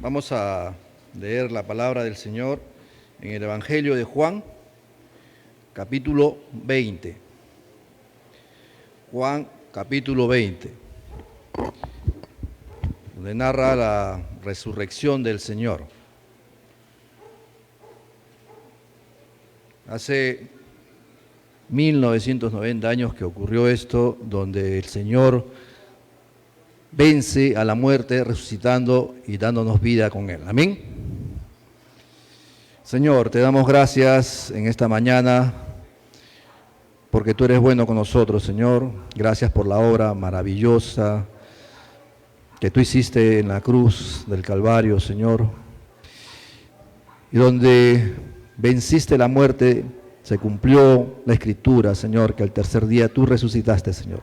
Vamos a leer la palabra del Señor en el Evangelio de Juan, capítulo 20. Juan, capítulo 20, donde narra la resurrección del Señor. Hace 1990 años que ocurrió esto, donde el Señor vence a la muerte resucitando y dándonos vida con Él. Amén. Señor, te damos gracias en esta mañana porque tú eres bueno con nosotros, Señor. Gracias por la obra maravillosa que tú hiciste en la cruz del Calvario, Señor, y donde venciste la muerte, se cumplió la Escritura, Señor, que al tercer día tú resucitaste, Señor.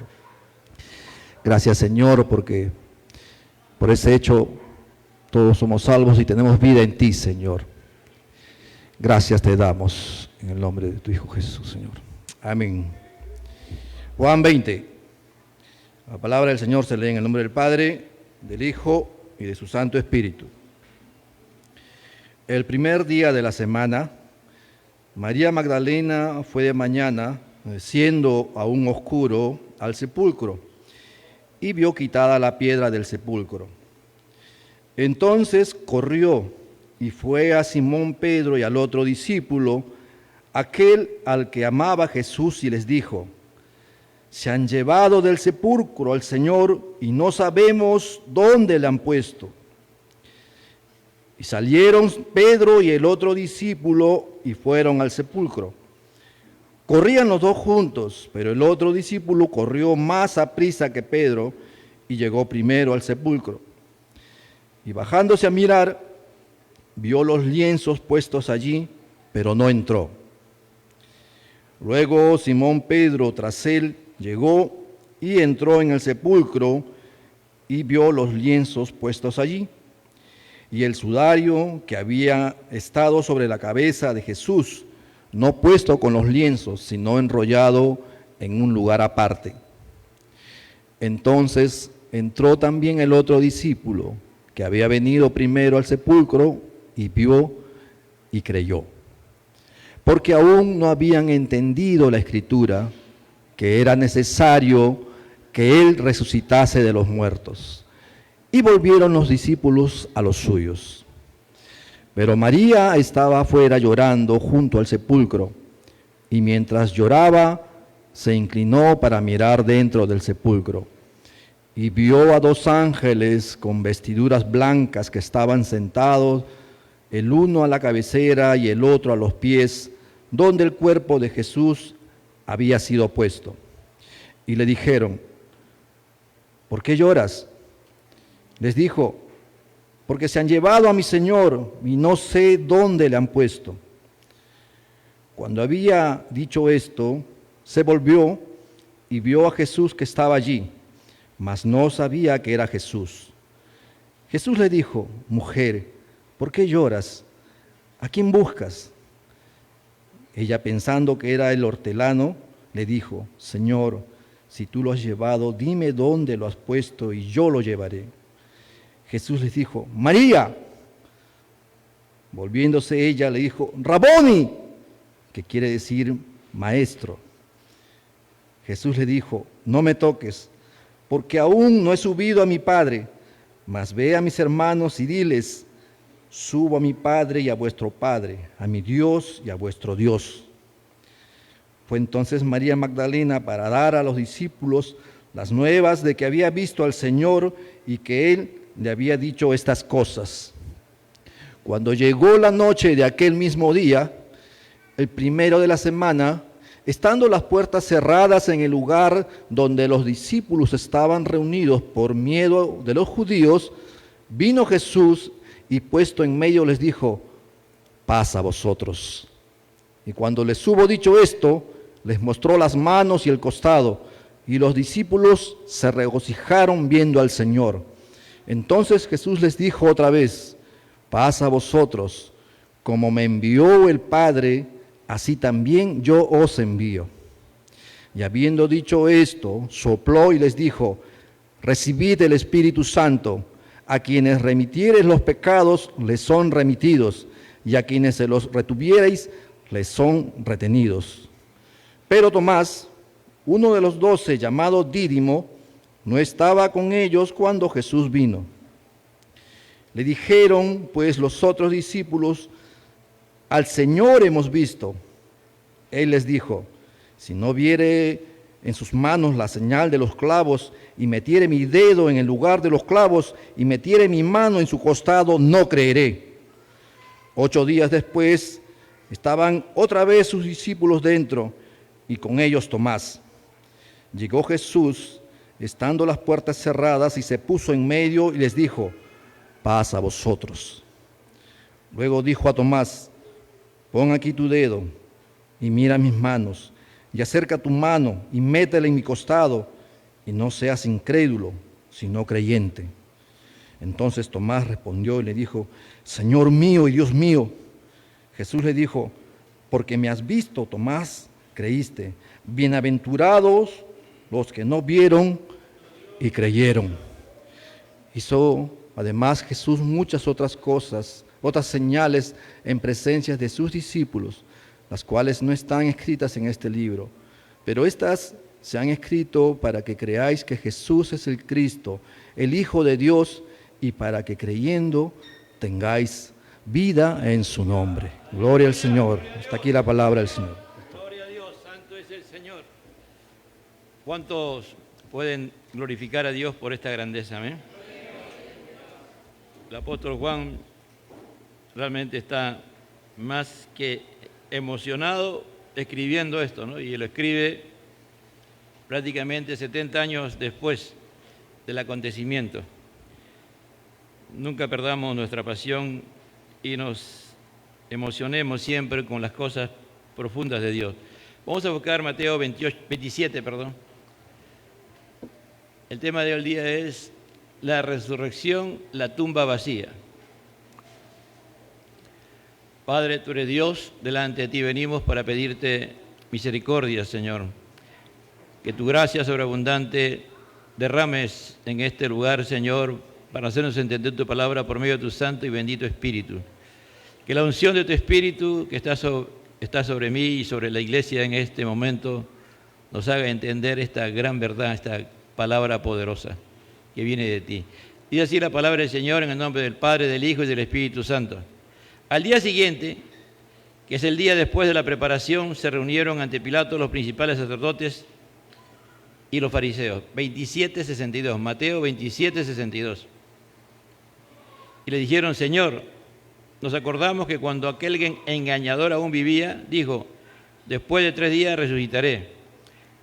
Gracias, Señor, porque por ese hecho todos somos salvos y tenemos vida en ti, Señor. Gracias te damos en el nombre de tu Hijo Jesús, Señor. Amén. Juan 20. La palabra del Señor se lee en el nombre del Padre, del Hijo y de su Santo Espíritu. El primer día de la semana, María Magdalena fue de mañana, siendo aún oscuro, al sepulcro, y vio quitada la piedra del sepulcro. Entonces corrió y fue a Simón Pedro y al otro discípulo, aquel al que amaba Jesús, y les dijo: se han llevado del sepulcro al Señor y no sabemos dónde le han puesto. Y salieron Pedro y el otro discípulo y fueron al sepulcro. Corrían los dos juntos, pero el otro discípulo corrió más aprisa que Pedro y llegó primero al sepulcro. Y bajándose a mirar, vio los lienzos puestos allí, pero no entró. Luego Simón Pedro tras él llegó y entró en el sepulcro y vio los lienzos puestos allí, y el sudario que había estado sobre la cabeza de Jesús, no puesto con los lienzos, sino enrollado en un lugar aparte. Entonces entró también el otro discípulo, que había venido primero al sepulcro, y vio y creyó. Porque aún no habían entendido la Escritura, que era necesario que Él resucitase de los muertos. Y volvieron los discípulos a los suyos. Pero María estaba afuera llorando junto al sepulcro, y mientras lloraba, se inclinó para mirar dentro del sepulcro, y vio a dos ángeles con vestiduras blancas que estaban sentados, el uno a la cabecera y el otro a los pies, donde el cuerpo de Jesús había sido puesto. Y le dijeron: ¿por qué lloras? Les dijo: porque se han llevado a mi Señor y no sé dónde le han puesto. Cuando había dicho esto, se volvió y vio a Jesús que estaba allí, mas no sabía que era Jesús. Jesús le dijo: mujer, ¿por qué lloras? ¿A quién buscas? Ella, pensando que era el hortelano, le dijo: Señor, si tú lo has llevado, dime dónde lo has puesto y yo lo llevaré. Jesús les dijo: María. Volviéndose ella le dijo: Raboni, que quiere decir maestro. Jesús le dijo: no me toques, porque aún no he subido a mi Padre, mas ve a mis hermanos y diles: subo a mi Padre y a vuestro Padre, a mi Dios y a vuestro Dios. Fue entonces María Magdalena para dar a los discípulos las nuevas de que había visto al Señor y que Él le había dicho estas cosas. Cuando llegó la noche de aquel mismo día, el primero de la semana, estando las puertas cerradas en el lugar donde los discípulos estaban reunidos por miedo de los judíos, vino Jesús y puesto en medio les dijo: paz a vosotros. Y cuando les hubo dicho esto, les mostró las manos y el costado, y los discípulos se regocijaron viendo al Señor. Entonces Jesús les dijo otra vez: paz a vosotros, como me envió el Padre, así también yo os envío. Y habiendo dicho esto, sopló y les dijo: recibid el Espíritu Santo. A quienes remitiereis los pecados, les son remitidos, y a quienes se los retuviereis, les son retenidos. Pero Tomás, uno de los 12, llamado Dídimo, no estaba con ellos cuando Jesús vino. Le dijeron, pues, los otros discípulos: al Señor hemos visto. Él les dijo: si no viere en sus manos la señal de los clavos, y metiere mi dedo en el lugar de los clavos, y metiere mi mano en su costado, no creeré. 8 días después, estaban otra vez sus discípulos dentro, y con ellos Tomás. Llegó Jesús, estando las puertas cerradas, y se puso en medio y les dijo: paz a vosotros. Luego dijo a Tomás: pon aquí tu dedo y mira mis manos, y acerca tu mano y métela en mi costado, y no seas incrédulo, sino creyente. Entonces Tomás respondió y le dijo: Señor mío y Dios mío. Jesús le dijo: porque me has visto, Tomás, creíste. Bienaventurados los que no vieron y creyeron. Hizo además Jesús muchas otras cosas, otras señales en presencia de sus discípulos, las cuales no están escritas en este libro, pero estas se han escrito para que creáis que Jesús es el Cristo, el Hijo de Dios, y para que creyendo tengáis vida en su nombre. Gloria al Señor. Está aquí la palabra del Señor. Gloria a Dios, santo es el Señor. ¿Cuántos pueden glorificar a Dios por esta grandeza? Amén. El apóstol Juan realmente está más que emocionado escribiendo esto, ¿no? Y lo escribe prácticamente 70 años después del acontecimiento. Nunca perdamos nuestra pasión y nos emocionemos siempre con las cosas profundas de Dios. Vamos a buscar Mateo 27. El tema de hoy día es la resurrección, la tumba vacía. Padre, tú eres Dios, delante de ti venimos para pedirte misericordia, Señor. Que tu gracia sobreabundante derrames en este lugar, Señor, para hacernos entender tu palabra por medio de tu santo y bendito Espíritu. Que la unción de tu Espíritu que está sobre mí y sobre la iglesia en este momento nos haga entender esta gran verdad, esta palabra poderosa que viene de ti. Y así la palabra del Señor en el nombre del Padre, del Hijo y del Espíritu Santo. Al día siguiente, que es el día después de la preparación, se reunieron ante Pilato los principales sacerdotes y los fariseos. 27:62, Mateo 27:62. Y le dijeron: Señor, nos acordamos que cuando aquel engañador aún vivía, dijo: después de 3 días resucitaré.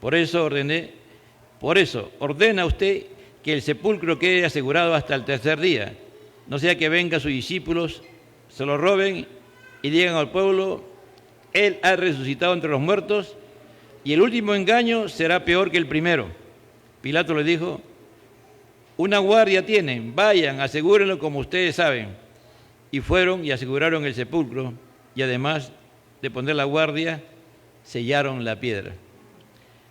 Por eso ordena usted que el sepulcro quede asegurado hasta el 3er día, no sea que vengan sus discípulos, se lo roben y digan al pueblo: Él ha resucitado entre los muertos, y el último engaño será peor que el primero. Pilato le dijo: una guardia tienen, vayan, asegúrenlo como ustedes saben. Y fueron y aseguraron el sepulcro, y además de poner la guardia, sellaron la piedra.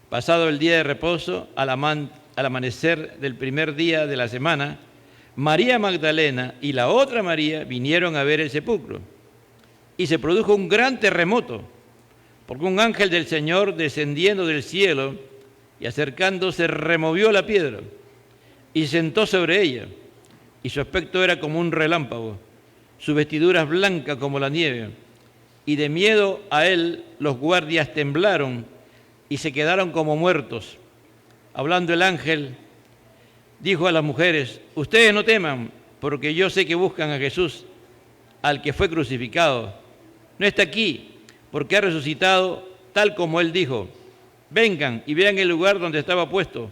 Pasado el día de reposo, al amanecer del primer día de la semana, María Magdalena y la otra María vinieron a ver el sepulcro. Y se produjo un gran terremoto, porque un ángel del Señor, descendiendo del cielo y acercándose, removió la piedra y se sentó sobre ella. Y su aspecto era como un relámpago, sus vestiduras blancas como la nieve. Y de miedo a él, los guardias temblaron y se quedaron como muertos. Hablando el ángel, dijo a las mujeres: ustedes no teman, porque yo sé que buscan a Jesús, al que fue crucificado. No está aquí, porque ha resucitado tal como él dijo. Vengan y vean el lugar donde estaba puesto.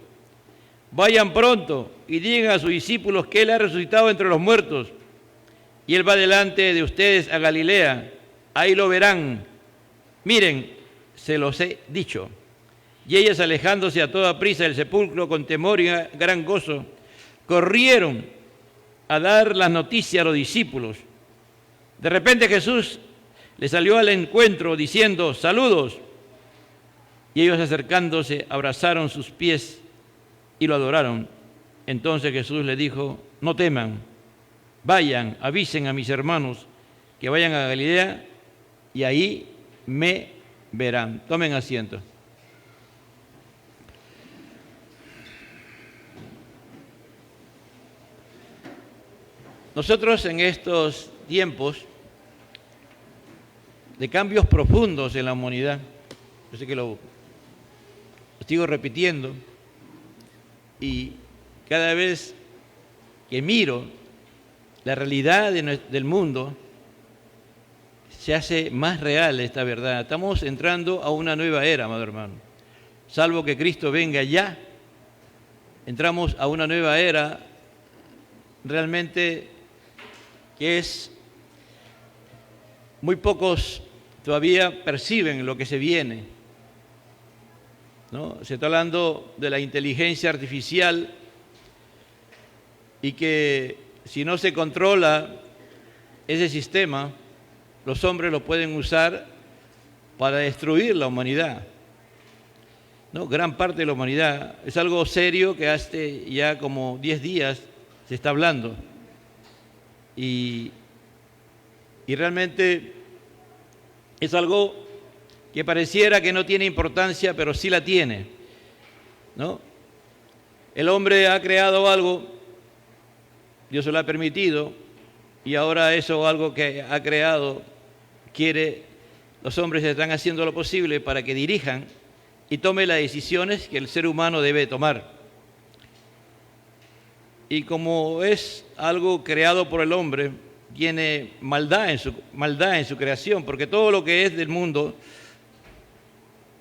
Vayan pronto y digan a sus discípulos que él ha resucitado entre los muertos. Y él va delante de ustedes a Galilea, ahí lo verán. Miren, se los he dicho. Y ellas, alejándose a toda prisa del sepulcro con temor y gran gozo, corrieron a dar las noticias a los discípulos. De repente Jesús les salió al encuentro diciendo: saludos. Y ellos, acercándose, abrazaron sus pies y lo adoraron. Entonces Jesús les dijo: no teman, vayan, avisen a mis hermanos que vayan a Galilea y ahí me verán. Tomen asiento. Nosotros en estos tiempos de cambios profundos en la humanidad, yo sé que lo sigo repitiendo, y cada vez que miro la realidad del mundo, se hace más real esta verdad. Estamos entrando a una nueva era, amado hermano. Salvo que Cristo venga ya, entramos a una nueva era realmente que es, muy pocos todavía perciben lo que se viene, ¿no? Se está hablando de la inteligencia artificial y que si no se controla ese sistema, los hombres lo pueden usar para destruir la humanidad, ¿no? Gran parte de la humanidad. Es algo serio que hace ya como 10 días se está hablando. Y realmente es algo que pareciera que no tiene importancia, pero sí la tiene, ¿no? El hombre ha creado algo, Dios se lo ha permitido, y ahora eso, algo que ha creado, los hombres están haciendo lo posible para que dirijan y tomen las decisiones que el ser humano debe tomar. Y como es algo creado por el hombre, tiene maldad en su creación, porque todo lo que es del mundo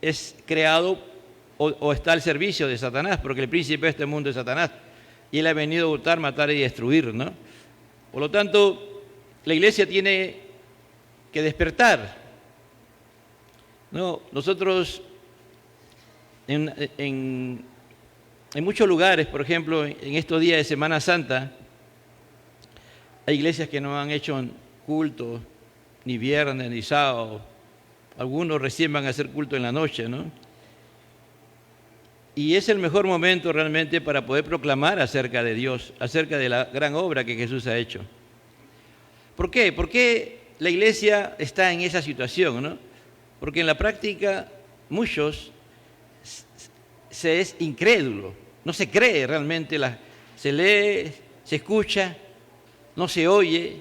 es creado o está al servicio de Satanás, porque el príncipe de este mundo es Satanás, y él ha venido a hurtar, matar y destruir, ¿no? Por lo tanto, la iglesia tiene que despertar, ¿no? Nosotros en muchos lugares, por ejemplo, en estos días de Semana Santa, hay iglesias que no han hecho culto ni viernes ni sábado. Algunos recién van a hacer culto en la noche, ¿no? Y es el mejor momento realmente para poder proclamar acerca de Dios, acerca de la gran obra que Jesús ha hecho. ¿Por qué? ¿Por qué la iglesia está en esa situación, ¿no? Porque en la práctica muchos se es incrédulo, no se cree realmente, se lee, se escucha, no se oye,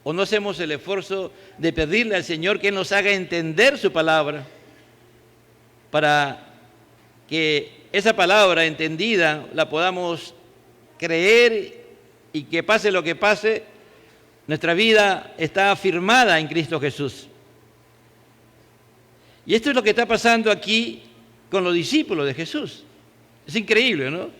o no hacemos el esfuerzo de pedirle al Señor que Él nos haga entender su palabra, para que esa palabra entendida la podamos creer y que pase lo que pase, nuestra vida está afirmada en Cristo Jesús. Y esto es lo que está pasando aquí con los discípulos de Jesús. Es increíble, ¿no?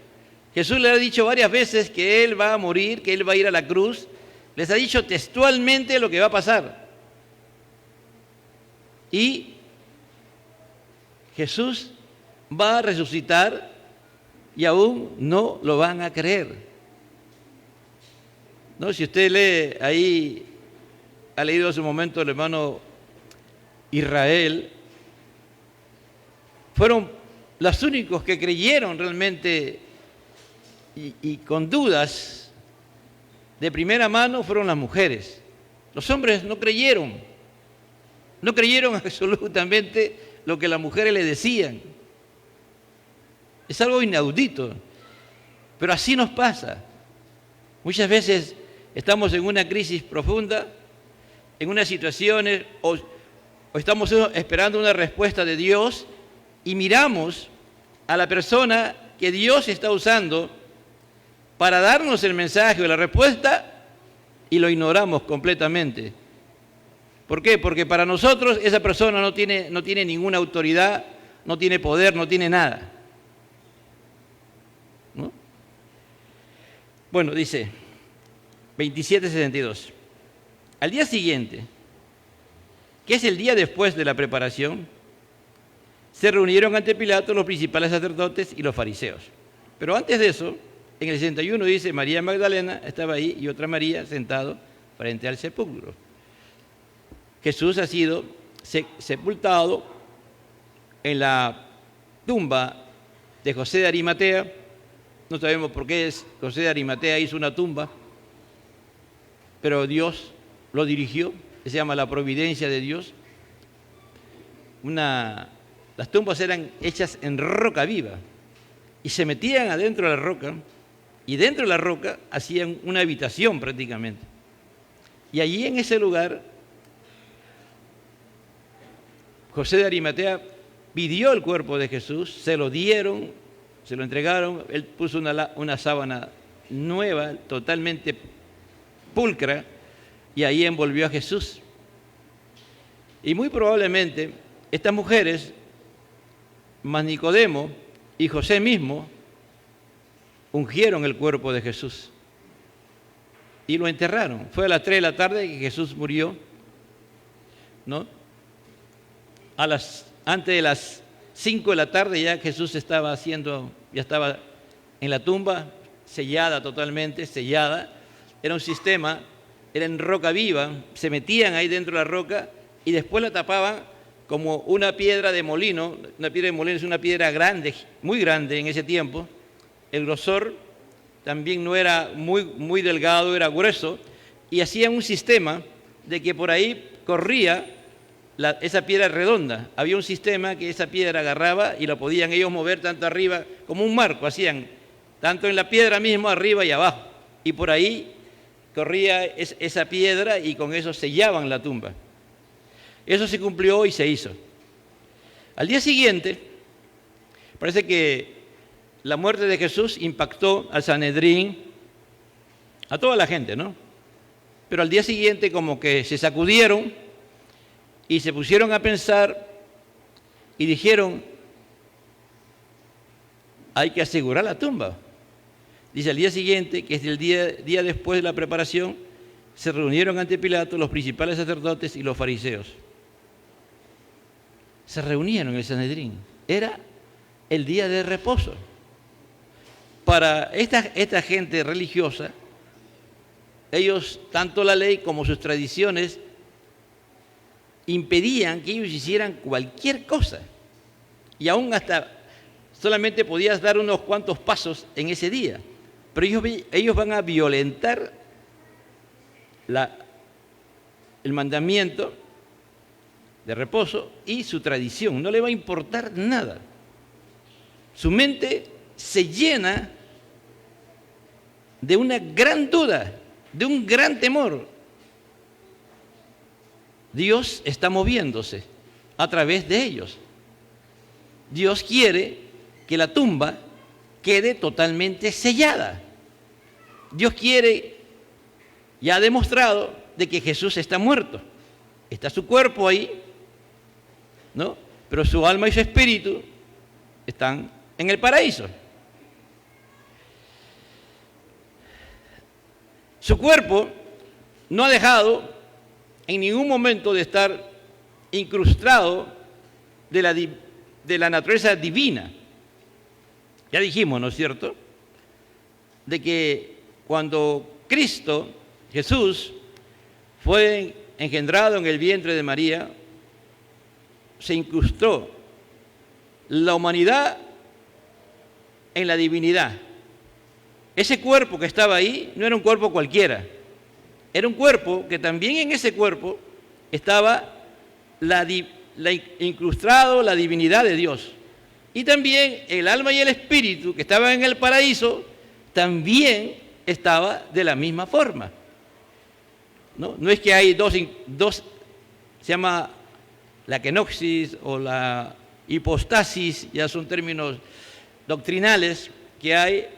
Jesús le ha dicho varias veces que Él va a morir, que Él va a ir a la cruz. Les ha dicho textualmente lo que va a pasar. Y Jesús va a resucitar y aún no lo van a creer, ¿no? Si usted lee ahí, ha leído hace un momento el hermano Israel, fueron los únicos que creyeron realmente y con dudas de primera mano fueron las mujeres. Los hombres no creyeron absolutamente lo que las mujeres le decían. Es algo inaudito, pero así nos pasa. Muchas veces estamos en una crisis profunda, en una situación, o estamos esperando una respuesta de Dios y miramos a la persona que Dios está usando para darnos el mensaje o la respuesta y lo ignoramos completamente. ¿Por qué? Porque para nosotros esa persona no tiene ninguna autoridad, no tiene poder, no tiene nada, ¿no? Bueno, dice 27:62. Al día siguiente, que es el día después de la preparación, se reunieron ante Pilato los principales sacerdotes y los fariseos. Pero antes de eso, en el 61 dice, María Magdalena estaba ahí y otra María sentado frente al sepulcro. Jesús ha sido sepultado en la tumba de José de Arimatea. No sabemos por qué José de Arimatea hizo una tumba. pero Dios lo dirigió, se llama la providencia de Dios. Las tumbas eran hechas en roca viva y se metían adentro de la roca y dentro de la roca hacían una habitación prácticamente. Y allí en ese lugar José de Arimatea pidió el cuerpo de Jesús, se lo dieron, se lo entregaron, él puso una sábana nueva, totalmente pulcra, y ahí envolvió a Jesús. Y muy probablemente estas mujeres, más Nicodemo y José mismo, ungieron el cuerpo de Jesús y lo enterraron. Fue a las 3 de la tarde que Jesús murió, ¿no? Antes de las 5 de la tarde ya Jesús ya estaba en la tumba, sellada totalmente, sellada. Era un sistema, era en roca viva, se metían ahí dentro de la roca y después la tapaban como una piedra de molino. Una piedra de molino es una piedra grande, muy grande en ese tiempo. El grosor también no era muy delgado, era grueso, y hacían un sistema de que por ahí corría esa piedra redonda. Había un sistema que esa piedra agarraba y la podían ellos mover tanto arriba como un marco, hacían tanto en la piedra mismo, arriba y abajo. Y por ahí corría esa piedra y con eso sellaban la tumba. Eso se cumplió y se hizo. Al día siguiente, parece que la muerte de Jesús impactó al Sanedrín, a toda la gente, ¿no? Pero al día siguiente como que se sacudieron y se pusieron a pensar y dijeron, hay que asegurar la tumba. Dice, al día siguiente, que es el día después de la preparación, se reunieron ante Pilato los principales sacerdotes y los fariseos. Se reunieron en el Sanedrín. Era el día de reposo. Para esta gente religiosa, ellos, tanto la ley como sus tradiciones, impedían que ellos hicieran cualquier cosa. Y aún hasta solamente podías dar unos cuantos pasos en ese día. Pero ellos van a violentar el mandamiento de reposo y su tradición. No le va a importar nada. Su mente se llena de una gran duda, de un gran temor. Dios está moviéndose a través de ellos. Dios quiere que la tumba quede totalmente sellada. Dios quiere, ya ha demostrado, de que Jesús está muerto. Está su cuerpo ahí, ¿no? Pero su alma y su espíritu están en el paraíso. Su cuerpo no ha dejado en ningún momento de estar incrustado de la naturaleza divina. Ya dijimos, ¿no es cierto?, de que cuando Cristo, Jesús, fue engendrado en el vientre de María, se incrustó la humanidad en la divinidad. Ese cuerpo que estaba ahí no era un cuerpo cualquiera, era un cuerpo que también en ese cuerpo estaba incrustado la divinidad de Dios. Y también el alma y el espíritu que estaban en el paraíso también estaba de la misma forma. No es que hay dos, se llama la kenosis o la hipostasis, ya son términos doctrinales, que hay,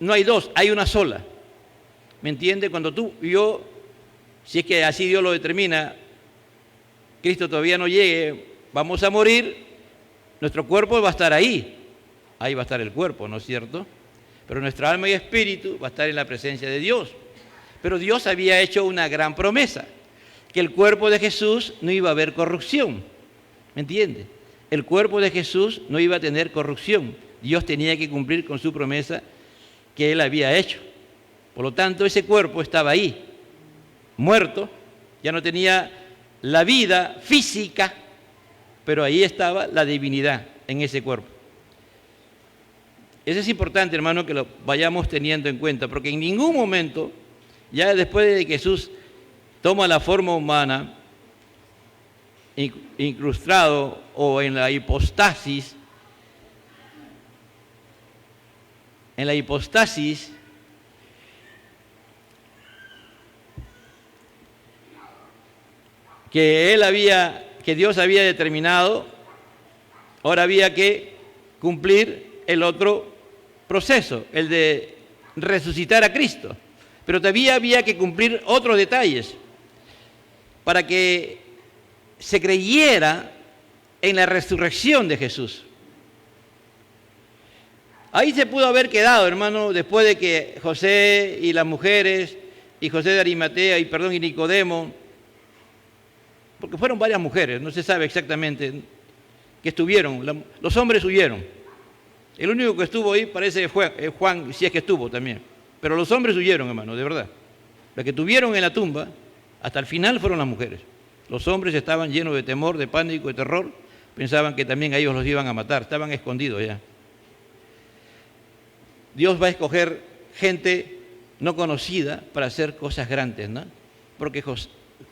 no hay dos, hay una sola. ¿Me entiende? Cuando tú y yo, si es que así Dios lo determina, Cristo todavía no llegue, vamos a morir, nuestro cuerpo va a estar ahí va a estar el cuerpo, ¿no es cierto? Pero nuestra alma y espíritu va a estar en la presencia de Dios. Pero Dios había hecho una gran promesa, que el cuerpo de Jesús no iba a haber corrupción, ¿me entiende? El cuerpo de Jesús no iba a tener corrupción. Dios tenía que cumplir con su promesa que Él había hecho. Por lo tanto, ese cuerpo estaba ahí, muerto, ya no tenía la vida física, pero ahí estaba la divinidad en ese cuerpo. Eso es importante, hermano, que lo vayamos teniendo en cuenta, porque en ningún momento Ya después de que Jesús toma la forma humana, incrustado o en la hipostasis, que Dios había determinado, ahora había que cumplir el otro proceso, el de resucitar a Cristo. Pero todavía había que cumplir otros detalles para que se creyera en la resurrección de Jesús. Ahí se pudo haber quedado, hermano, después de que José y las mujeres, y José de Arimatea, y Nicodemo, porque fueron varias mujeres, no se sabe exactamente, que estuvieron, los hombres huyeron. El único que estuvo ahí parece Juan, si es que estuvo también. Pero los hombres huyeron, hermano, de verdad. Los que tuvieron en la tumba, hasta el final fueron las mujeres. Los hombres estaban llenos de temor, de pánico, de terror. Pensaban que también a ellos los iban a matar, estaban escondidos ya. Dios va a escoger gente no conocida para hacer cosas grandes, ¿no? Porque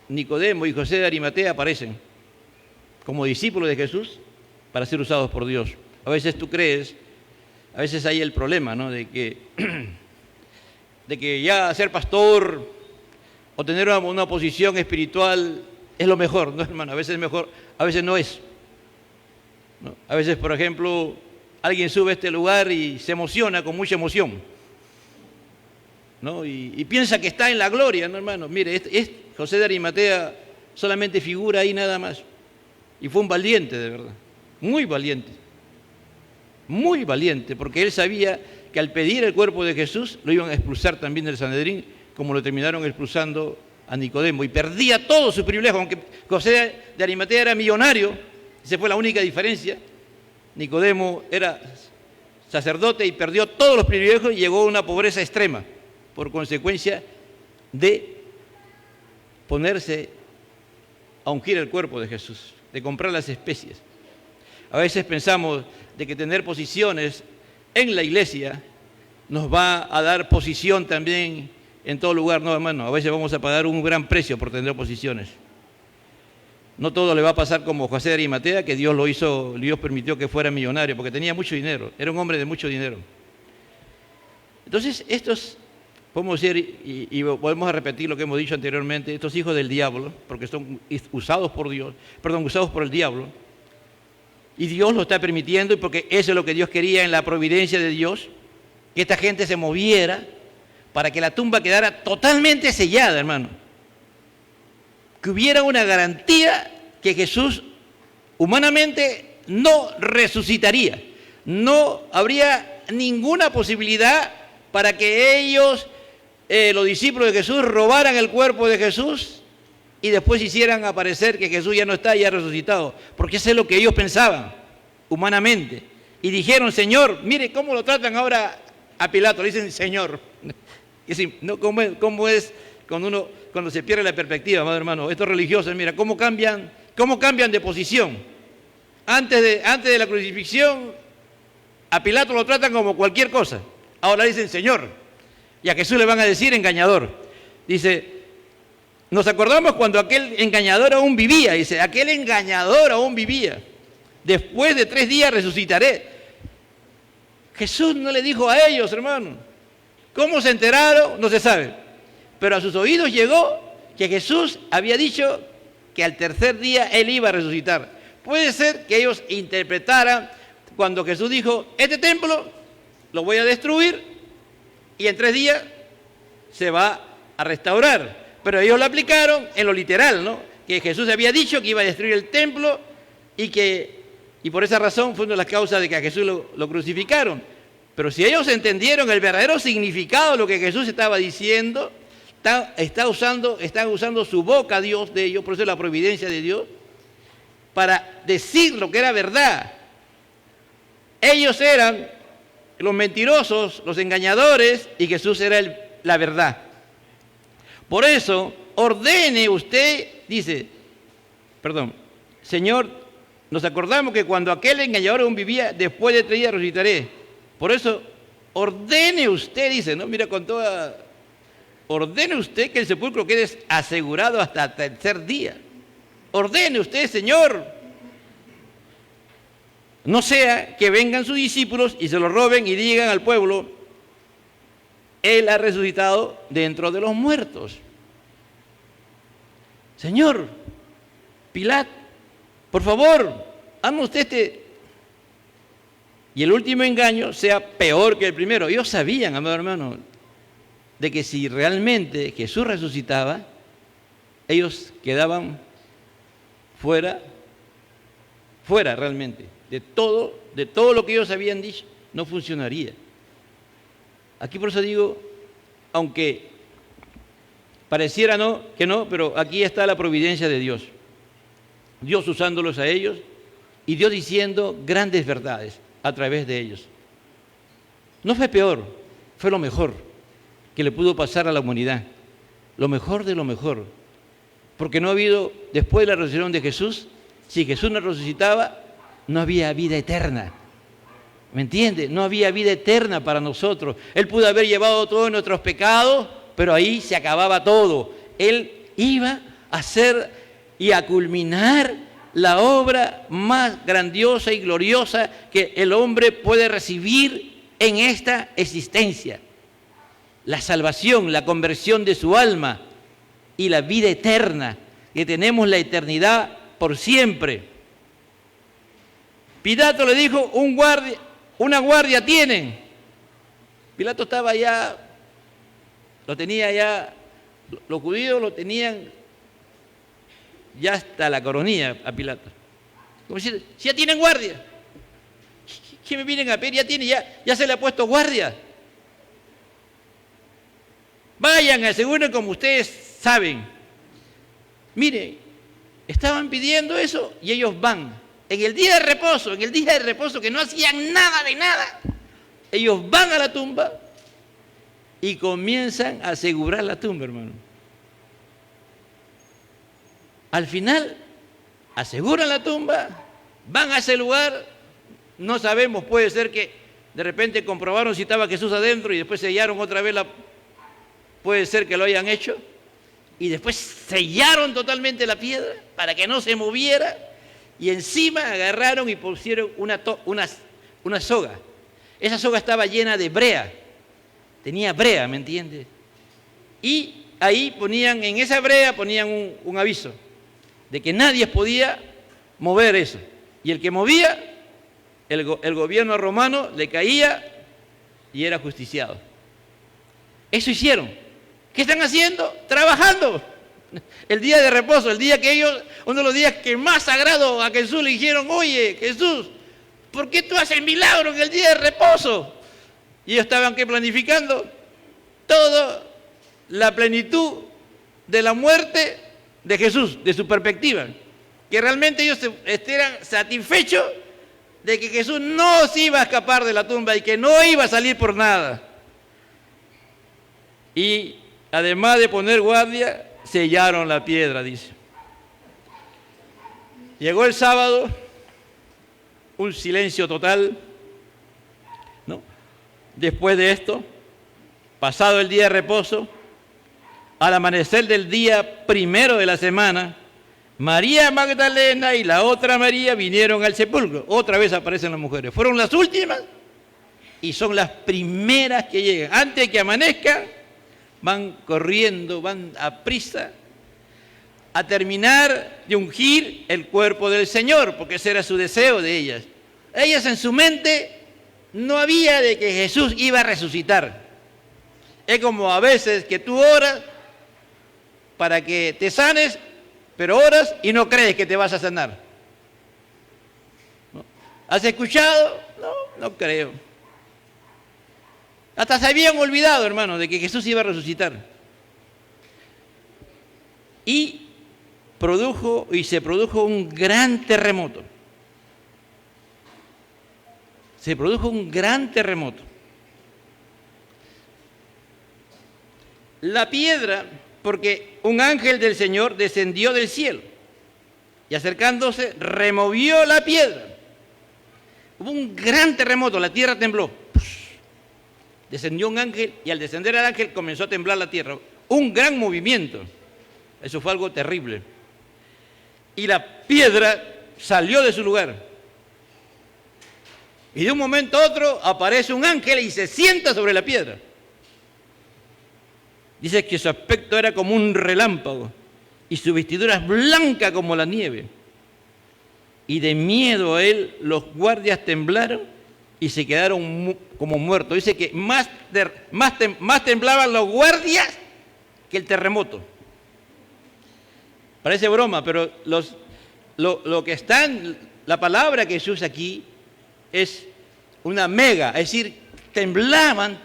Nicodemo y José de Arimatea aparecen como discípulos de Jesús para ser usados por Dios. A veces tú crees, a veces hay el problema, ¿no? de que ya ser pastor o tener una posición espiritual es lo mejor, ¿no, hermano? A veces es mejor, a veces no es, ¿no? A veces, por ejemplo, alguien sube a este lugar y se emociona con mucha emoción, ¿no? Y piensa que está en la gloria, ¿no, hermano? Mire, José de Arimatea solamente figura ahí nada más. Y fue un valiente, de verdad. Muy valiente. Muy valiente, porque él sabía que al pedir el cuerpo de Jesús lo iban a expulsar también del Sanedrín, como lo terminaron expulsando a Nicodemo. Y perdía todo su privilegio, aunque José de Arimatea era millonario. Esa fue la única diferencia. Nicodemo era sacerdote y perdió todos los privilegios y llegó a una pobreza extrema por consecuencia de ponerse a ungir el cuerpo de Jesús, de comprar las especies. A veces pensamos de que tener posiciones en la iglesia nos va a dar posición también en todo lugar. No, hermano, a veces vamos a pagar un gran precio por tener posiciones. No todo le va a pasar como José de Arimatea, que Dios permitió que fuera millonario, porque tenía mucho dinero, era un hombre de mucho dinero. Entonces, estos, podemos decir, y volvemos a repetir lo que hemos dicho anteriormente, estos hijos del diablo, porque son usados por el diablo, y Dios lo está permitiendo, y porque eso es lo que Dios quería en la providencia de Dios, que esta gente se moviera para que la tumba quedara totalmente sellada, hermano. Que hubiera una garantía que Jesús humanamente no resucitaría. No habría ninguna posibilidad para que ellos, los discípulos de Jesús, robaran el cuerpo de Jesús y después hicieran aparecer que Jesús ya no está, ya resucitado. Porque eso es lo que ellos pensaban humanamente. Y dijeron, Señor, mire cómo lo tratan ahora a Pilato. Le dicen, Señor. Y así, ¿no? ¿Cómo es cuando se pierde la perspectiva, amado hermano? Estos religiosos, mira, cómo cambian de posición. Antes de la crucifixión, a Pilato lo tratan como cualquier cosa. Ahora dicen, Señor. Y a Jesús le van a decir engañador. Dice, nos acordamos cuando aquel engañador aún vivía. Dice, aquel engañador aún vivía. Después de 3 días resucitaré. Jesús no le dijo a ellos, hermano. ¿Cómo se enteraron? No se sabe. Pero a sus oídos llegó que Jesús había dicho que al 3er día Él iba a resucitar. Puede ser que ellos interpretaran cuando Jesús dijo, este templo lo voy a destruir y en 3 días se va a restaurar. Pero ellos lo aplicaron en lo literal, ¿no? Que Jesús había dicho que iba a destruir el templo y por esa razón fue una de las causas de que a Jesús lo crucificaron. Pero si ellos entendieron el verdadero significado de lo que Jesús estaba diciendo, están usando su boca, Dios, de ellos, por eso es la providencia de Dios, para decir lo que era verdad. Ellos eran los mentirosos, los engañadores, y Jesús era la verdad. Por eso, ordene usted, dice, Señor, nos acordamos que cuando aquel engañador aún vivía, después de 3 días resucitaré. Por eso, ordene usted, dice, ¿no? Mira, con toda ordene usted que el sepulcro quede asegurado hasta el tercer día. Ordene usted, Señor. No sea que vengan sus discípulos y se lo roben y digan al pueblo, Él ha resucitado dentro de los muertos. Señor, Pilato, por favor, hazme usted y el último engaño sea peor que el primero. Ellos sabían, amado hermano, de que si realmente Jesús resucitaba, ellos quedaban fuera realmente. De todo lo que ellos habían dicho, no funcionaría. Aquí por eso digo, aunque pareciera que no, pero aquí está la providencia de Dios. Dios usándolos a ellos y Dios diciendo grandes verdades a través de ellos. No fue peor, fue lo mejor que le pudo pasar a la humanidad. Lo mejor de lo mejor. Porque no ha habido, después de la resurrección de Jesús, si Jesús no resucitaba, no había vida eterna. ¿Me entiende? No había vida eterna para nosotros. Él pudo haber llevado todos nuestros pecados, pero ahí se acababa todo. Él iba a hacer y a culminar la obra más grandiosa y gloriosa que el hombre puede recibir en esta existencia. La salvación, la conversión de su alma y la vida eterna, que tenemos la eternidad por siempre. Pilato le dijo, una guardia tienen. Pilato estaba ya, lo tenía ya, los judíos lo tenían ya hasta la coronilla a Pilato. Como decir, si ya tienen guardia, ¿qué me vienen a pedir? Ya se le ha puesto guardia. Vayan, aseguren como ustedes saben. Mire, estaban pidiendo eso y ellos van. En el día de reposo que no hacían nada de nada, ellos van a la tumba y comienzan a asegurar la tumba, hermano. Al final, aseguran la tumba, van a ese lugar, no sabemos, puede ser que de repente comprobaron si estaba Jesús adentro y después sellaron otra vez puede ser que lo hayan hecho, y después sellaron totalmente la piedra para que no se moviera, y encima agarraron y pusieron una soga. Esa soga estaba llena de brea, tenía brea, ¿me entiendes? Y ahí en esa brea ponían un aviso de que nadie podía mover eso. Y el que movía, el gobierno romano le caía y era justiciado. Eso hicieron. ¿Qué están haciendo? Trabajando. El día de reposo, el día que ellos, uno de los días que más sagrado a Jesús le dijeron, oye, Jesús, ¿por qué tú haces milagros en el día de reposo? Y ellos estaban planificando toda la plenitud de la muerte de Jesús, de su perspectiva. Que realmente ellos eran satisfechos de que Jesús no se iba a escapar de la tumba y que no iba a salir por nada. Y además de poner guardia, sellaron la piedra, dice. Llegó el sábado, un silencio total, ¿no? Después de esto, pasado el día de reposo, al amanecer del día primero de la semana, María Magdalena y la otra María vinieron al sepulcro. Otra vez aparecen las mujeres. Fueron las últimas y son las primeras que llegan. Antes de que amanezca, van corriendo, van a prisa a terminar de ungir el cuerpo del Señor, porque ese era su deseo de ellas. Ellas en su mente no había de que Jesús iba a resucitar. Es como a veces que tú oras para que te sanes, pero oras y no crees que te vas a sanar. ¿No? ¿Has escuchado? No creo. Hasta se habían olvidado, hermano, de que Jesús iba a resucitar. Y se produjo un gran terremoto. Se produjo un gran terremoto. La piedra, porque un ángel del Señor descendió del cielo y acercándose removió la piedra. Hubo un gran terremoto, la tierra tembló. Descendió un ángel y al descender el ángel comenzó a temblar la tierra. un gran movimiento. Eso fue algo terrible. Y la piedra salió de su lugar. Y de un momento a otro aparece un ángel y se sienta sobre la piedra. Dice que su aspecto era como un relámpago y su vestidura es blanca como la nieve. Y de miedo a él los guardias temblaron y se quedaron como muertos. Dice que más temblaban los guardias que el terremoto. Parece broma, pero lo que está en la palabra que se usa aquí es una mega, es decir, temblaban,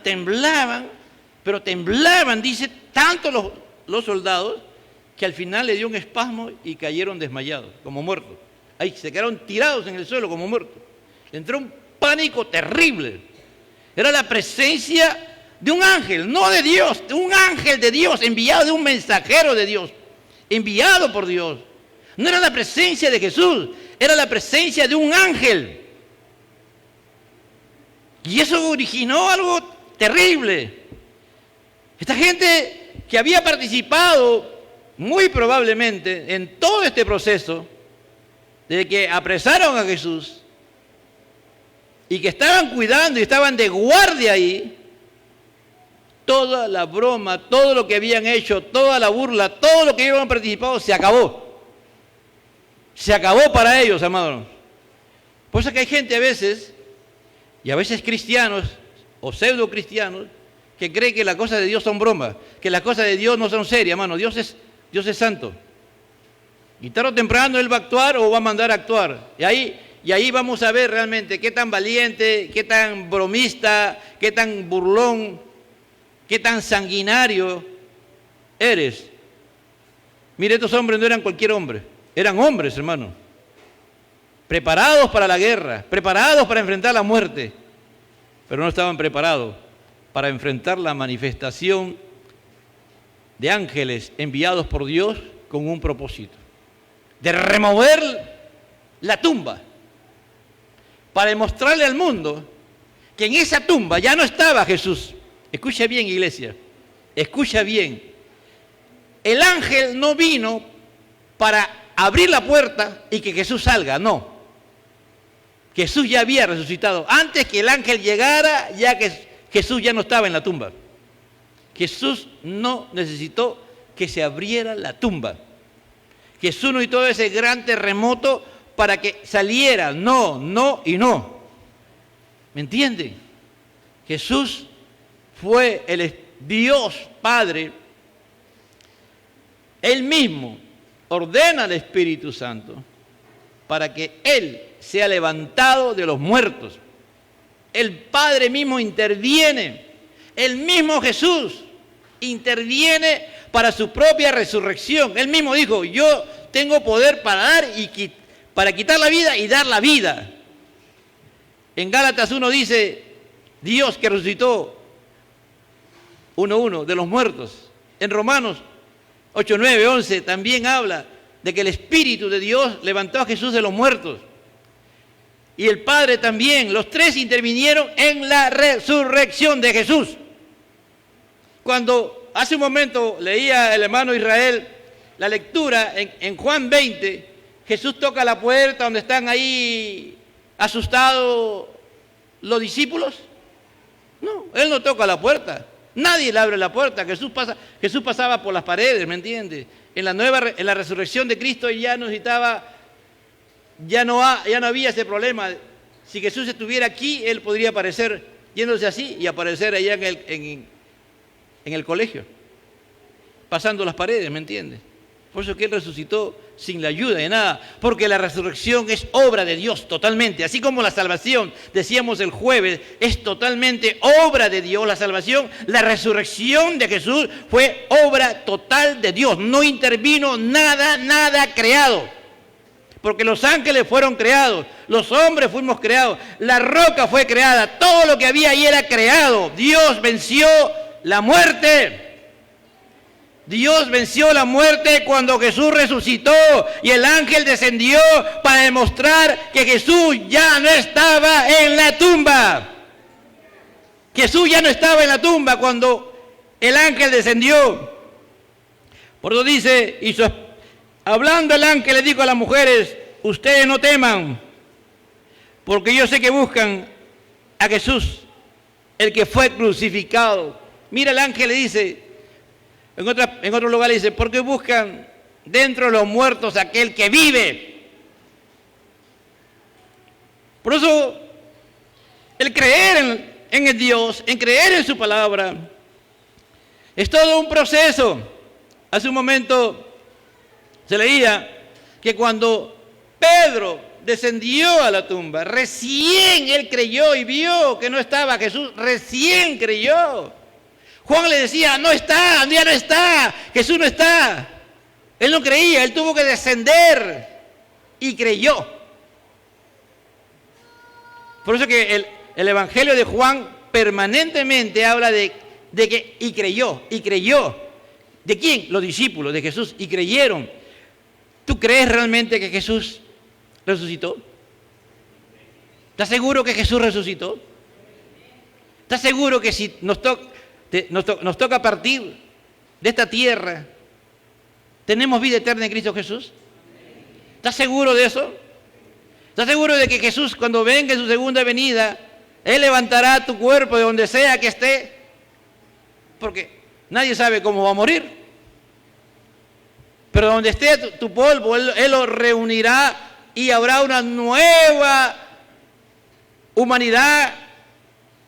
pero temblaban, dice, tanto los soldados que al final le dio un espasmo y cayeron desmayados, como muertos. Ahí se quedaron tirados en el suelo como muertos. Entró un pánico terrible. Era la presencia de un ángel, no de Dios, de un ángel de Dios, enviado de un mensajero de Dios, enviado por Dios. No era la presencia de Jesús, era la presencia de un ángel. Y eso originó algo terrible. Esta gente que había participado muy probablemente en todo este proceso de que apresaron a Jesús y que estaban cuidando y estaban de guardia ahí, toda la broma, todo lo que habían hecho, toda la burla, todo lo que habían participado se acabó. Se acabó para ellos, amados. Por eso que hay gente a veces, y a veces cristianos o pseudo cristianos, que creen que las cosas de Dios son bromas, que las cosas de Dios no son serias, hermano. Dios es santo. Y tarde o temprano Él va a actuar o va a mandar a actuar. Y ahí vamos a ver realmente qué tan valiente, qué tan bromista, qué tan burlón, qué tan sanguinario eres. Mire, estos hombres no eran cualquier hombre, eran hombres, hermano. Preparados para la guerra, preparados para enfrentar la muerte, pero no estaban preparados para enfrentar la manifestación de ángeles enviados por Dios con un propósito, de remover la tumba, para demostrarle al mundo que en esa tumba ya no estaba Jesús. Escucha bien, iglesia, escucha bien. El ángel no vino para abrir la puerta y que Jesús salga, no. Jesús ya había resucitado. Antes que el ángel llegara, ya que Jesús ya no estaba en la tumba. Jesús no necesitó que se abriera la tumba. Jesús no hizo ese gran terremoto para que saliera. No, no y no. ¿Me entienden? Jesús fue el Dios Padre. Él mismo ordena al Espíritu Santo para que Él sea levantado de los muertos. El Padre mismo interviene. El mismo Jesús interviene para su propia resurrección. Él mismo dijo, yo tengo poder para dar y para quitar la vida y dar la vida. En Gálatas 1 dice, Dios que resucitó 1:1 de los muertos. En Romanos 8, 9, 11 también habla de que el Espíritu de Dios levantó a Jesús de los muertos. Y el Padre también, los tres intervinieron en la resurrección de Jesús. Cuando hace un momento leía el hermano Israel la lectura en Juan 20, Jesús toca la puerta donde están ahí asustados los discípulos. No, Él no toca la puerta. Nadie le abre la puerta. Jesús pasaba por las paredes, ¿me entiendes? En la resurrección de Cristo ya no había ese problema. Si Jesús estuviera aquí, Él podría aparecer yéndose así y aparecer allá en el colegio, pasando las paredes, ¿me entiendes? Por eso que Él resucitó sin la ayuda de nada, porque la resurrección es obra de Dios totalmente, así como la salvación, decíamos el jueves, es totalmente obra de Dios, la salvación, la resurrección de Jesús fue obra total de Dios, no intervino nada creado, porque los ángeles fueron creados, los hombres fuimos creados, la roca fue creada, todo lo que había ahí era creado. Dios venció la muerte. Dios venció la muerte cuando Jesús resucitó y el ángel descendió para demostrar que Jesús ya no estaba en la tumba. Jesús ya no estaba en la tumba cuando el ángel descendió. Por eso dice, hablando el ángel le dijo a las mujeres, ustedes no teman, porque yo sé que buscan a Jesús, el que fue crucificado. Mira, el ángel le dice, en otro lugar le dice, porque buscan dentro de los muertos aquel que vive. Por eso, el creer en el Dios, en creer en su palabra, es todo un proceso. Hace un momento se leía que cuando Pedro descendió a la tumba, recién él creyó y vio que no estaba Jesús, recién creyó. Juan le decía, no está, ya no está, Jesús no está. Él no creía, él tuvo que descender y creyó. Por eso que el Evangelio de Juan permanentemente habla de que y creyó. ¿De quién? Los discípulos de Jesús, y creyeron. ¿Tú crees realmente que Jesús resucitó? ¿Estás seguro que Jesús resucitó? ¿Estás seguro que si nos toca partir de esta tierra, tenemos vida eterna en Cristo Jesús? ¿Estás seguro de eso? ¿Estás seguro de que Jesús, cuando venga en su segunda venida, Él levantará tu cuerpo de donde sea que esté? Porque nadie sabe cómo va a morir. Pero donde esté tu polvo, Él lo reunirá y habrá una nueva humanidad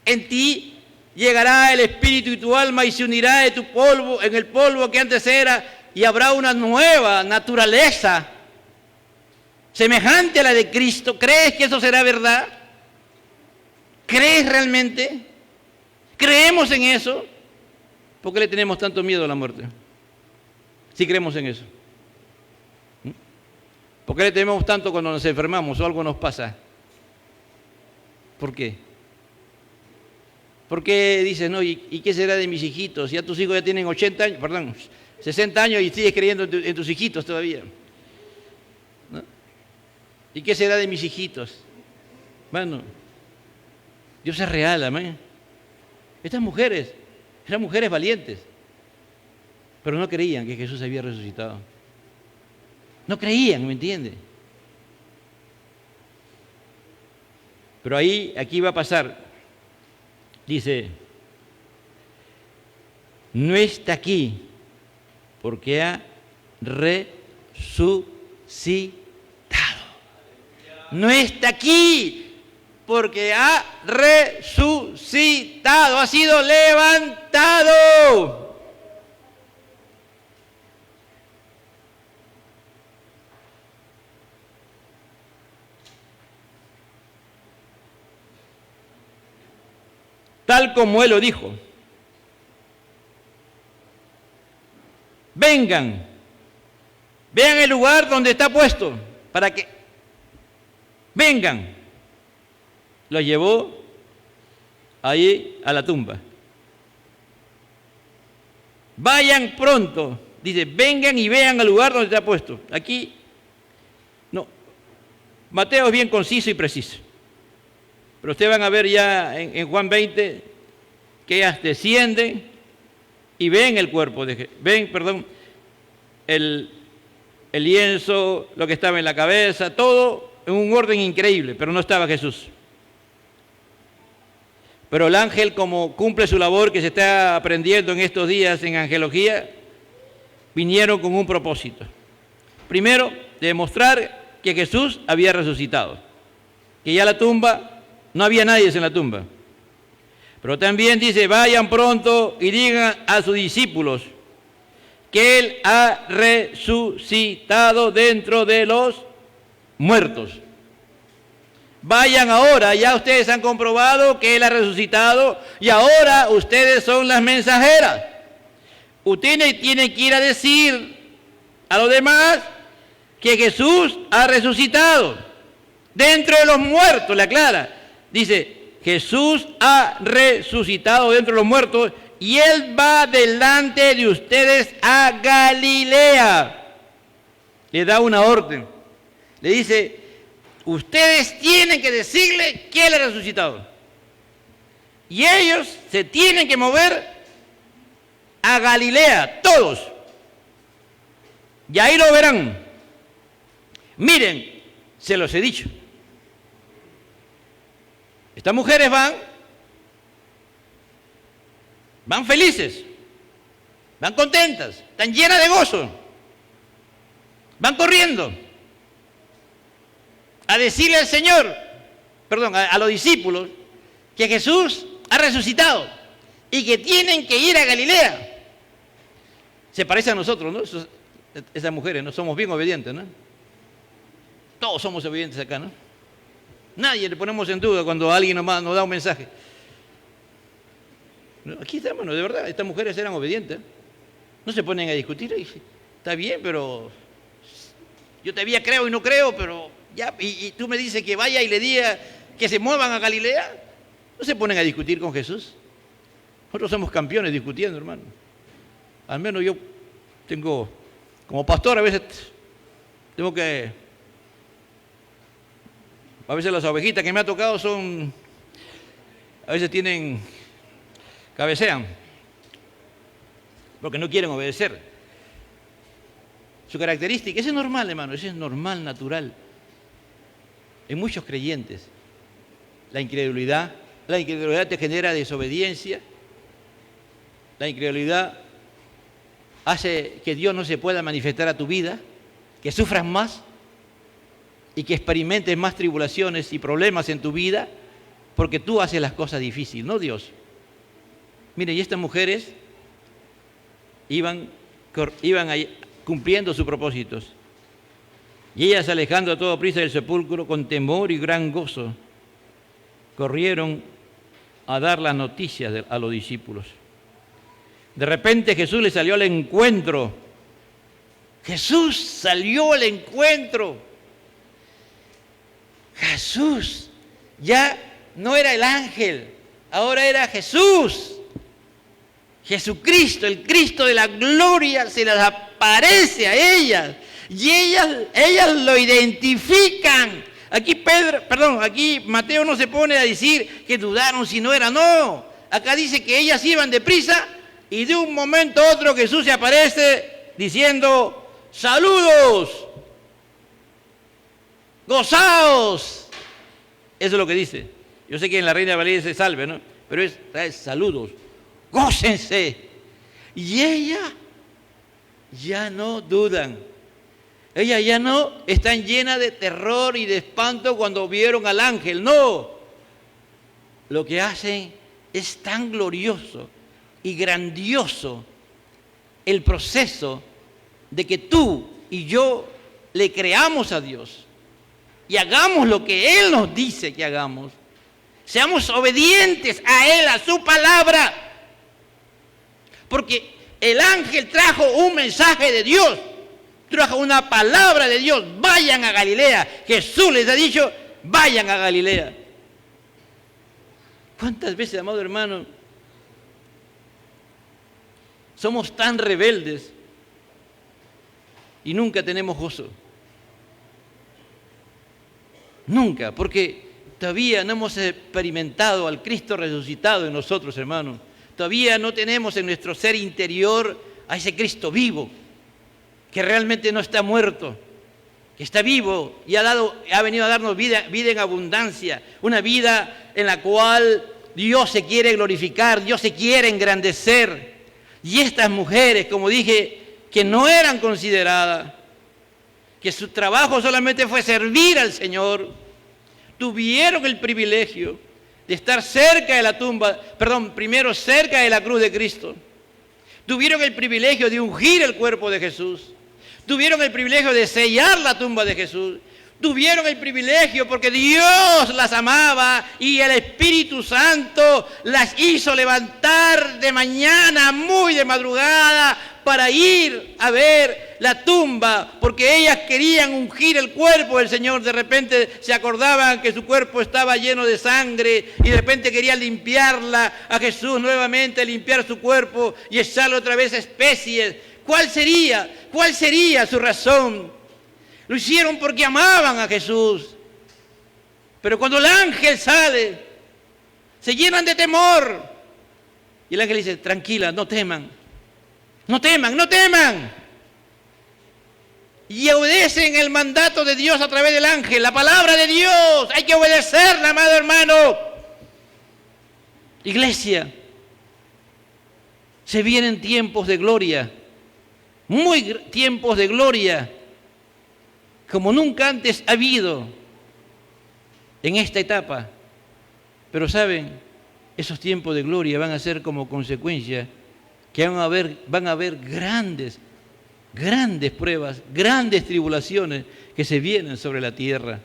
en ti. Llegará el espíritu y tu alma y se unirá de tu polvo, en el polvo que antes era, y habrá una nueva naturaleza semejante a la de Cristo. ¿Crees que eso será verdad? ¿Crees realmente? ¿Creemos en eso? ¿Por qué le tenemos tanto miedo a la muerte? Si creemos en eso. ¿Por qué le tememos tanto cuando nos enfermamos o algo nos pasa? ¿Por qué? ¿Por qué dices, no, ¿y qué será de mis hijitos? Ya tus hijos ya tienen 60 años y sigues creyendo en tus hijitos todavía. ¿No? ¿Y qué será de mis hijitos? Bueno, Dios es real, amén. Estas mujeres eran mujeres valientes, pero no creían que Jesús había resucitado. No creían, ¿me entiende? Pero aquí va a pasar. Dice, no está aquí porque ha resucitado. No está aquí porque ha resucitado, ha sido levantado. Tal como Él lo dijo. Vengan, vean el lugar donde está puesto, para que vengan. Lo llevó ahí a la tumba. Vayan pronto, dice, vengan y vean el lugar donde está puesto. Aquí, no, Mateo es bien conciso y preciso. Pero ustedes van a ver ya en Juan 20 que ellas descienden y ven el cuerpo, el lienzo, lo que estaba en la cabeza, todo en un orden increíble, pero no estaba Jesús. Pero el ángel, como cumple su labor que se está aprendiendo en estos días en angelología, vinieron con un propósito. Primero, demostrar que Jesús había resucitado, que ya la tumba, no había nadie en la tumba. Pero también dice, vayan pronto y digan a sus discípulos que Él ha resucitado dentro de los muertos. Vayan ahora, ya ustedes han comprobado que Él ha resucitado y ahora ustedes son las mensajeras. Ustedes tienen que ir a decir a los demás que Jesús ha resucitado dentro de los muertos, le aclara. Dice, Jesús ha resucitado dentro de los muertos y Él va delante de ustedes a Galilea. Le da una orden. Le dice, ustedes tienen que decirle que Él ha resucitado. Y ellos se tienen que mover a Galilea, todos. Y ahí lo verán. Miren, se los he dicho. Estas mujeres van felices, van contentas, están llenas de gozo, van corriendo a decirle al Señor, a los discípulos, que Jesús ha resucitado y que tienen que ir a Galilea. Se parece a nosotros, ¿no? Esas mujeres, ¿no? Somos bien obedientes, ¿no? Todos somos obedientes acá, ¿no? Nadie le ponemos en duda cuando alguien nos da un mensaje. Aquí está, hermano, de verdad, estas mujeres eran obedientes. No se ponen a discutir. Está bien, pero yo todavía creo y no creo, pero ya, y tú me dices que vaya y le diga que se muevan a Galilea. No se ponen a discutir con Jesús. Nosotros somos campeones discutiendo, hermano. Al menos yo tengo, como pastor, a veces tengo que... A veces las ovejitas que me ha tocado a veces cabecean, porque no quieren obedecer. Su característica, eso es normal, hermano, eso es normal, natural. En muchos creyentes, la incredulidad te genera desobediencia, la incredulidad hace que Dios no se pueda manifestar a tu vida, que sufras más y que experimentes más tribulaciones y problemas en tu vida, porque tú haces las cosas difíciles, no Dios. Mire, y estas mujeres iban ahí cumpliendo sus propósitos. Y ellas, alejando a toda prisa del sepulcro, con temor y gran gozo, corrieron a dar las noticias a los discípulos. De repente Jesús les salió al encuentro. Jesús salió al encuentro. Jesús ya no era el ángel, ahora era Jesús. Jesucristo, el Cristo de la gloria, se les aparece a ellas y ellas lo identifican. Aquí Mateo no se pone a decir que dudaron si no era, no. Acá dice que ellas iban deprisa y de un momento a otro Jesús se aparece diciendo: saludos, gozaos. Eso es lo que dice. Yo sé que en la Reina Valera dice salve, ¿no? Pero es saludos, gócense. Y ellas ya no dudan. Ellas ya no están llenas de terror y de espanto cuando vieron al ángel. No. Lo que hacen es tan glorioso y grandioso el proceso de que tú y yo le creamos a Dios y hagamos lo que Él nos dice que hagamos. Seamos obedientes a Él, a su palabra. Porque el ángel trajo un mensaje de Dios, trajo una palabra de Dios. Vayan a Galilea. Jesús les ha dicho, vayan a Galilea. ¿Cuántas veces, amado hermano, somos tan rebeldes y nunca tenemos gozo? Nunca, porque todavía no hemos experimentado al Cristo resucitado en nosotros, hermanos. Todavía no tenemos en nuestro ser interior a ese Cristo vivo, que realmente no está muerto, que está vivo y ha venido a darnos vida en abundancia, una vida en la cual Dios se quiere glorificar, Dios se quiere engrandecer. Y estas mujeres, como dije, que no eran consideradas, que su trabajo solamente fue servir al Señor, tuvieron el privilegio de estar cerca de la tumba, primero cerca de la cruz de Cristo. Tuvieron el privilegio de ungir el cuerpo de Jesús. Tuvieron el privilegio de sellar la tumba de Jesús. Tuvieron el privilegio porque Dios las amaba y el Espíritu Santo las hizo levantar de mañana, muy de madrugada, para ir a ver la tumba, porque ellas querían ungir el cuerpo del Señor. De repente se acordaban que su cuerpo estaba lleno de sangre y de repente querían limpiarla a Jesús nuevamente, limpiar su cuerpo y echarle otra vez especies. ¿Cuál sería su razón? Lo hicieron porque amaban a Jesús. Pero cuando el ángel sale, se llenan de temor. Y el ángel dice, tranquila, no teman. No teman, no teman. y obedecen el mandato de Dios a través del ángel, la palabra de Dios. Hay que obedecerla, amado hermano. Iglesia, se vienen tiempos de gloria, tiempos de gloria, como nunca antes ha habido en esta etapa. Pero saben, esos tiempos de gloria van a ser como consecuencia que van a haber grandes pruebas, grandes tribulaciones que se vienen sobre la tierra,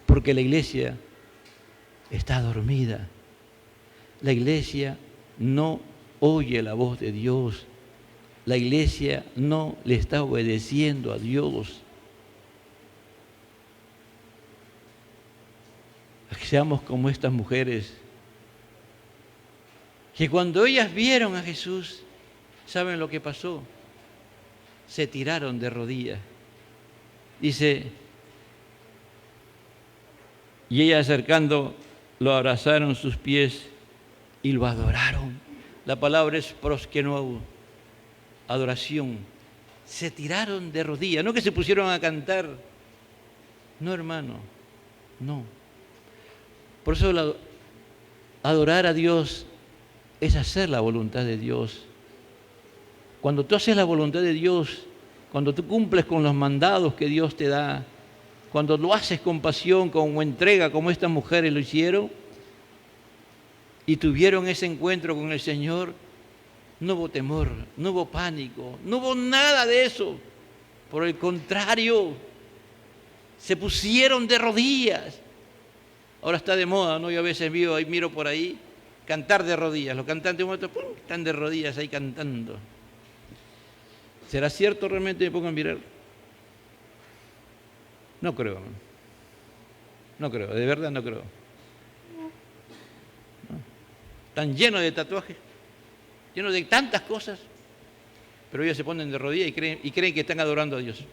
porque la iglesia está dormida. La iglesia no oye la voz de Dios. La iglesia no le está obedeciendo a Dios. Seamos como estas mujeres, que cuando ellas vieron a Jesús, ¿saben lo que pasó? Se tiraron de rodillas. Dice, y ellas acercando, lo abrazaron sus pies y lo adoraron. La palabra es proskenou, adoración. Se tiraron de rodillas, no que se pusieron a cantar. No, hermano, no. Por eso adorar a Dios es hacer la voluntad de Dios. Cuando tú haces la voluntad de Dios, cuando tú cumples con los mandados que Dios te da, cuando lo haces con pasión, con entrega, como estas mujeres lo hicieron, y tuvieron ese encuentro con el Señor, no hubo temor, no hubo pánico, no hubo nada de eso. Por el contrario, se pusieron de rodillas. Ahora está de moda, ¿no? Yo a veces miro por ahí, cantar de rodillas. Los cantantes están de rodillas ahí cantando. ¿Será cierto realmente? Me pongo a mirar. No creo. No creo, de verdad no creo. No. Están llenos de tatuajes, llenos de tantas cosas, pero ellos se ponen de rodillas y creen que están adorando a Dios.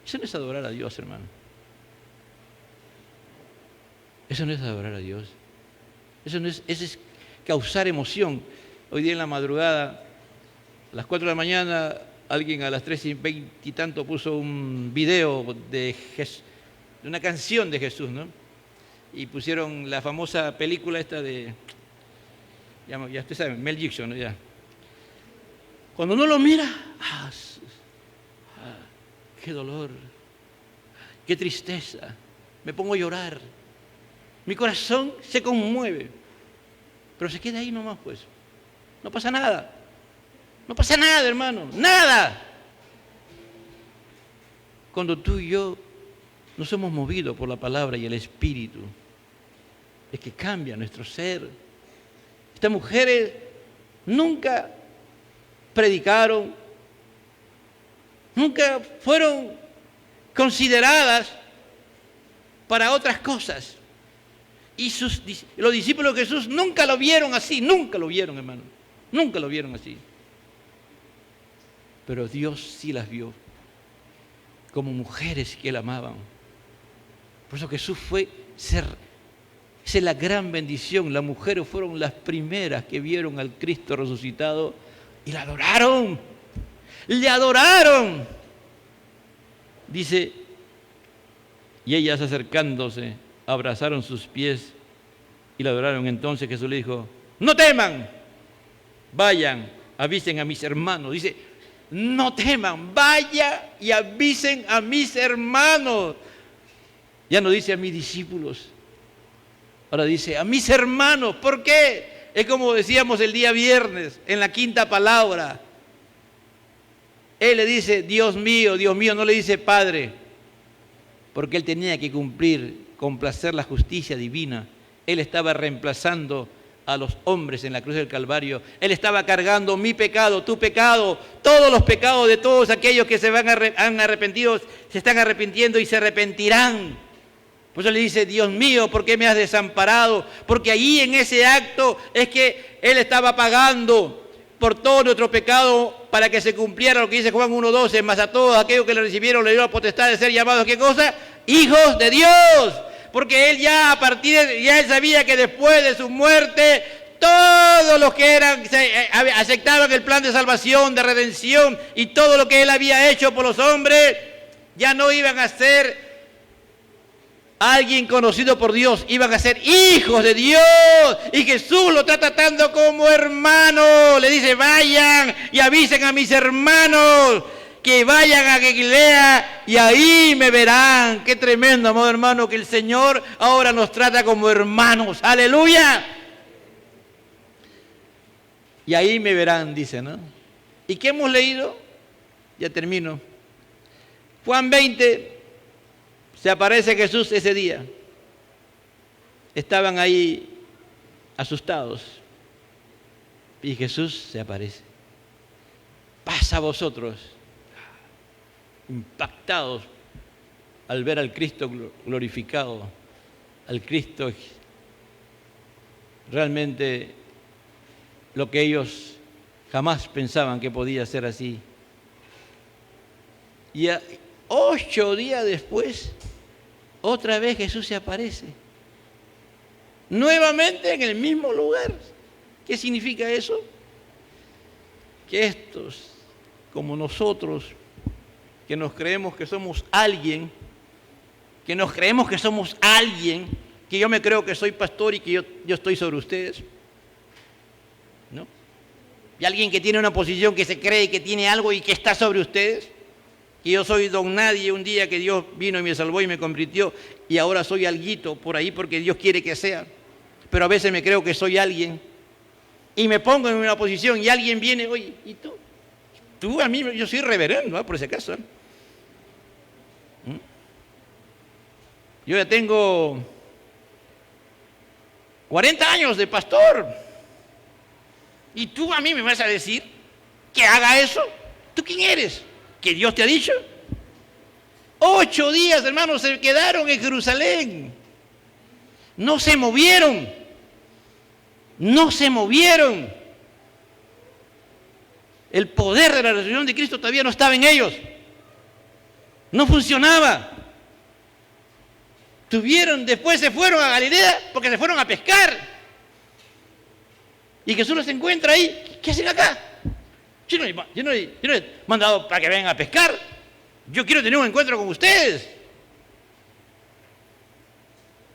Eso no es adorar a Dios, hermano. Eso no es adorar a Dios. Eso es causar emoción. Hoy día en la madrugada, a las 4 de la mañana, alguien a las 3:20 y tanto puso un video de una canción de Jesús, ¿no? Y pusieron la famosa película esta de, ya ustedes saben, Mel Gibson, ¿no? Ya. Cuando uno lo mira, qué dolor, qué tristeza, me pongo a llorar. Mi corazón se conmueve, pero se queda ahí nomás, pues. No pasa nada. No pasa nada, hermano, nada. Cuando tú y yo nos somos movidos por la palabra y el Espíritu, es que cambia nuestro ser. Estas mujeres nunca predicaron, nunca fueron consideradas para otras cosas. Y los discípulos de Jesús nunca lo vieron así, nunca lo vieron, hermano, nunca lo vieron así. Pero Dios sí las vio como mujeres que Él amaban. Por eso Jesús esa es la gran bendición. Las mujeres fueron las primeras que vieron al Cristo resucitado y la adoraron. Le adoraron. Dice, y ellas acercándose, abrazaron sus pies y la adoraron. Entonces Jesús le dijo, no teman, vayan, avisen a mis hermanos. Dice, no teman, vaya y avisen a mis hermanos. Ya no dice a mis discípulos, ahora dice a mis hermanos. ¿Por qué? Es como decíamos el día viernes en la quinta palabra. Él le dice, Dios mío, no le dice Padre, porque él tenía que complacer la justicia divina. Él estaba reemplazando a los hombres en la cruz del Calvario. Él estaba cargando mi pecado, tu pecado, todos los pecados de todos aquellos que han arrepentido, se están arrepintiendo y se arrepentirán. Por eso le dice, Dios mío, ¿por qué me has desamparado? Porque allí en ese acto es que Él estaba pagando por todo nuestro pecado para que se cumpliera lo que dice Juan 1:12, más a todos aquellos que le recibieron le dio la potestad de ser llamados, ¿qué cosa? Hijos de Dios. Porque Él ya Él sabía que después de su muerte, todos los que aceptaban el plan de salvación, de redención y todo lo que Él había hecho por los hombres, Ya no iban a ser alguien conocido por Dios, iban a ser hijos de Dios. Y Jesús lo está tratando como hermano. Le dice, vayan y avisen a mis hermanos que vayan a Galilea y ahí me verán. Qué tremendo, amado hermano, que el Señor ahora nos trata como hermanos. ¡Aleluya! Y ahí me verán, dice, ¿no? ¿Y qué hemos leído? Ya termino. Juan 20, se aparece Jesús ese día. Estaban ahí asustados. Y Jesús se aparece. Pasa a vosotros, impactados al ver al Cristo glorificado, al Cristo realmente lo que ellos jamás pensaban que podía ser así. Y 8 días después, otra vez Jesús se aparece. Nuevamente en el mismo lugar. ¿Qué significa eso? Que estos, como nosotros, que nos creemos que somos alguien, que yo me creo que soy pastor y que yo estoy sobre ustedes, ¿no? Y alguien que tiene una posición que se cree que tiene algo y que está sobre ustedes, que yo soy don nadie un día que Dios vino y me salvó y me convirtió y ahora soy alguito por ahí porque Dios quiere que sea, pero a veces me creo que soy alguien y me pongo en una posición y alguien viene, oye, ¿y tú? Tú a mí, yo soy reverendo, ¿eh? Por ese caso. Yo ya tengo 40 años de pastor. ¿Y tú a mí me vas a decir que haga eso? ¿Tú quién eres? ¿Que Dios te ha dicho? 8 días, hermanos, se quedaron en Jerusalén. No se movieron. No se movieron. El poder de la resurrección de Cristo todavía no estaba en ellos. No funcionaba. Después se fueron a Galilea porque se fueron a pescar. Y Jesús los encuentra ahí. ¿Qué hacen acá? Yo no he mandado para que vengan a pescar. Yo quiero tener un encuentro con ustedes.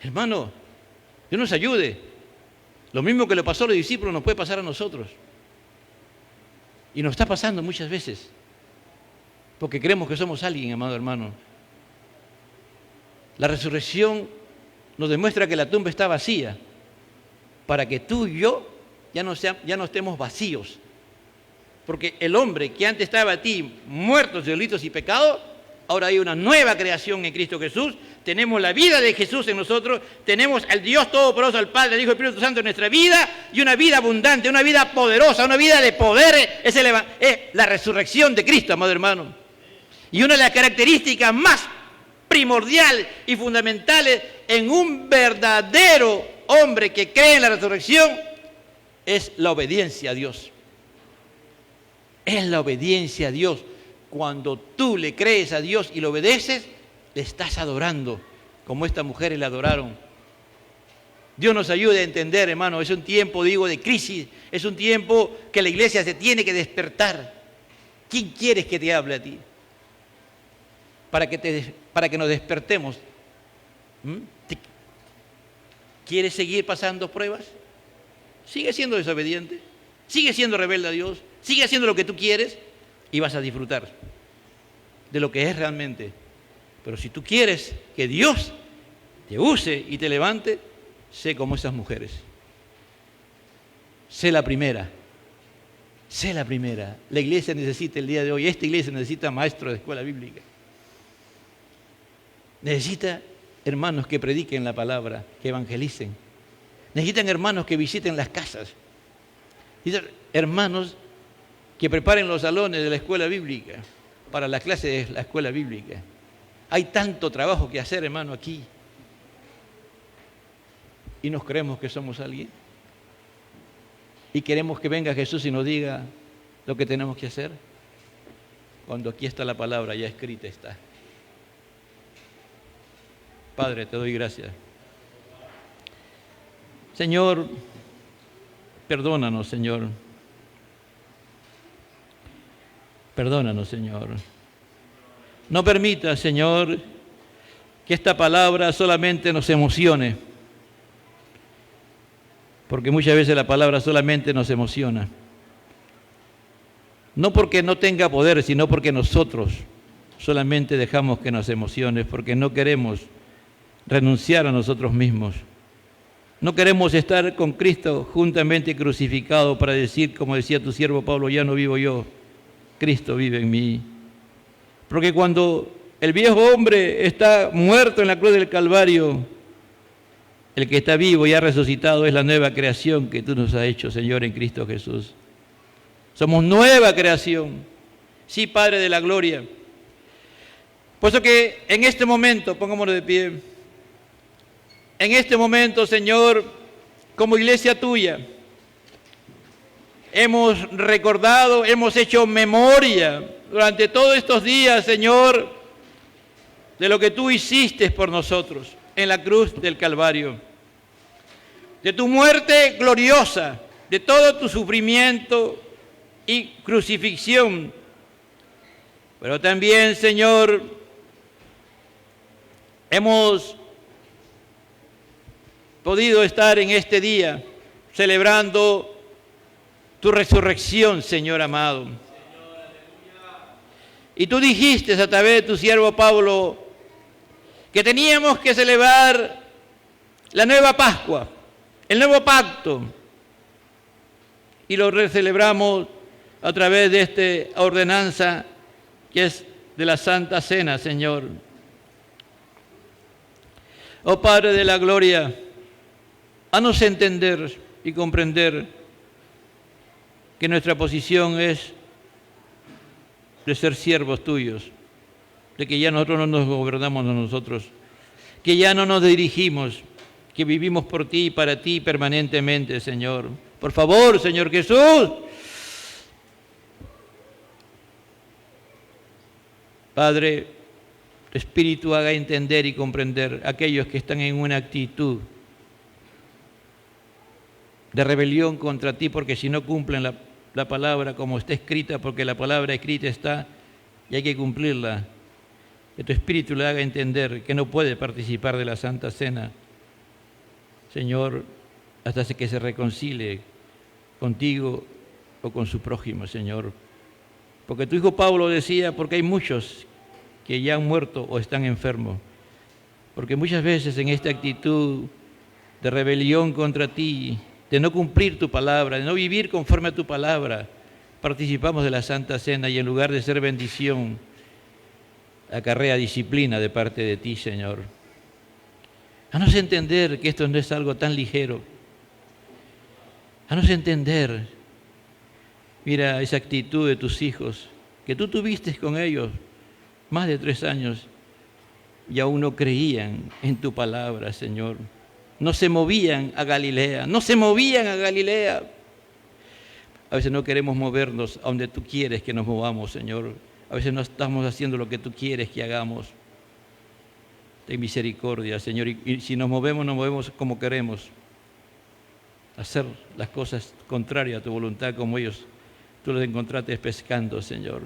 Hermano, Dios nos ayude. Lo mismo que le pasó a los discípulos nos puede pasar a nosotros. Y nos está pasando muchas veces. Porque creemos que somos alguien, amado hermano. La resurrección nos demuestra que la tumba está vacía. Para que tú y yo ya no estemos vacíos. Porque el hombre que antes estaba a ti muerto de delitos y pecados, ahora hay una nueva creación en Cristo Jesús. Tenemos la vida de Jesús en nosotros, tenemos al Dios Todopoderoso, al Padre, al Hijo y al Espíritu Santo en nuestra vida, y una vida abundante, una vida poderosa, una vida de poder, es la resurrección de Cristo, amado hermano. Y una de las características más primordiales y fundamentales en un verdadero hombre que cree en la resurrección es la obediencia a Dios. Es la obediencia a Dios. Cuando tú le crees a Dios y lo obedeces, le estás adorando, como estas mujeres le adoraron. Dios nos ayude a entender, hermano, es un tiempo, de crisis, es un tiempo que la iglesia se tiene que despertar. ¿Quién quieres que te hable a ti? Para que nos despertemos. ¿Quieres seguir pasando pruebas? Sigue siendo desobediente, sigue siendo rebelde a Dios, sigue haciendo lo que tú quieres y vas a disfrutar de lo que es realmente. Pero si tú quieres que Dios te use y te levante, sé como esas mujeres. Sé la primera. Sé la primera. La iglesia necesita el día de hoy, esta iglesia necesita maestros de escuela bíblica. Necesita hermanos que prediquen la palabra, que evangelicen. Necesitan hermanos que visiten las casas. Necesitan hermanos que preparen los salones de la escuela bíblica para las clases de la escuela bíblica. Hay tanto trabajo que hacer, hermano, aquí. Y nos creemos que somos alguien. Y queremos que venga Jesús y nos diga lo que tenemos que hacer. Cuando aquí está la palabra, ya escrita está. Padre, te doy gracias. Señor, perdónanos, Señor. Perdónanos, Señor. No permita, Señor, que esta palabra solamente nos emocione, porque muchas veces la palabra solamente nos emociona. No porque no tenga poder, sino porque nosotros solamente dejamos que nos emocione, porque no queremos renunciar a nosotros mismos. No queremos estar con Cristo juntamente crucificado para decir, como decía tu siervo Pablo, ya no vivo yo, Cristo vive en mí. Porque cuando el viejo hombre está muerto en la cruz del Calvario, el que está vivo y ha resucitado es la nueva creación que tú nos has hecho, Señor, en Cristo Jesús. Somos nueva creación. Sí, Padre de la gloria. Por eso que en este momento, pongámonos de pie, en este momento, Señor, como iglesia tuya, hemos recordado, hemos hecho memoria durante todos estos días, Señor, de lo que tú hiciste por nosotros en la cruz del Calvario, de tu muerte gloriosa, de todo tu sufrimiento y crucifixión, pero también, Señor, hemos podido estar en este día celebrando tu resurrección, Señor amado. Y tú dijiste a través de tu siervo Pablo que teníamos que celebrar la nueva Pascua, el nuevo pacto, y lo celebramos a través de esta ordenanza que es de la Santa Cena, Señor. Oh Padre de la gloria, haznos entender y comprender que nuestra posición es de ser siervos tuyos, de que ya nosotros no nos gobernamos a nosotros, que ya no nos dirigimos, que vivimos por ti y para ti permanentemente, Señor. Por favor, Señor Jesús. Padre, tu Espíritu haga entender y comprender a aquellos que están en una actitud de rebelión contra ti, porque si no cumplen la palabra como está escrita, porque la palabra escrita está y hay que cumplirla, que tu Espíritu le haga entender que no puede participar de la Santa Cena, Señor, hasta que se reconcilie contigo o con su prójimo, Señor. Porque tu hijo Pablo decía, porque hay muchos que ya han muerto o están enfermos, porque muchas veces en esta actitud de rebelión contra ti, de no cumplir tu palabra, de no vivir conforme a tu palabra, participamos de la Santa Cena y en lugar de ser bendición, acarrea disciplina de parte de ti, Señor. Haznos entender que esto no es algo tan ligero. Haznos entender, mira esa actitud de tus hijos, que tú tuviste con ellos más de 3 años y aún no creían en tu palabra, Señor. No se movían a Galilea, no se movían a Galilea. A veces no queremos movernos a donde tú quieres que nos movamos, Señor. A veces no estamos haciendo lo que tú quieres que hagamos. Ten misericordia, Señor. Y si nos movemos como queremos. Hacer las cosas contrarias a tu voluntad como ellos. Tú los encontraste pescando, Señor.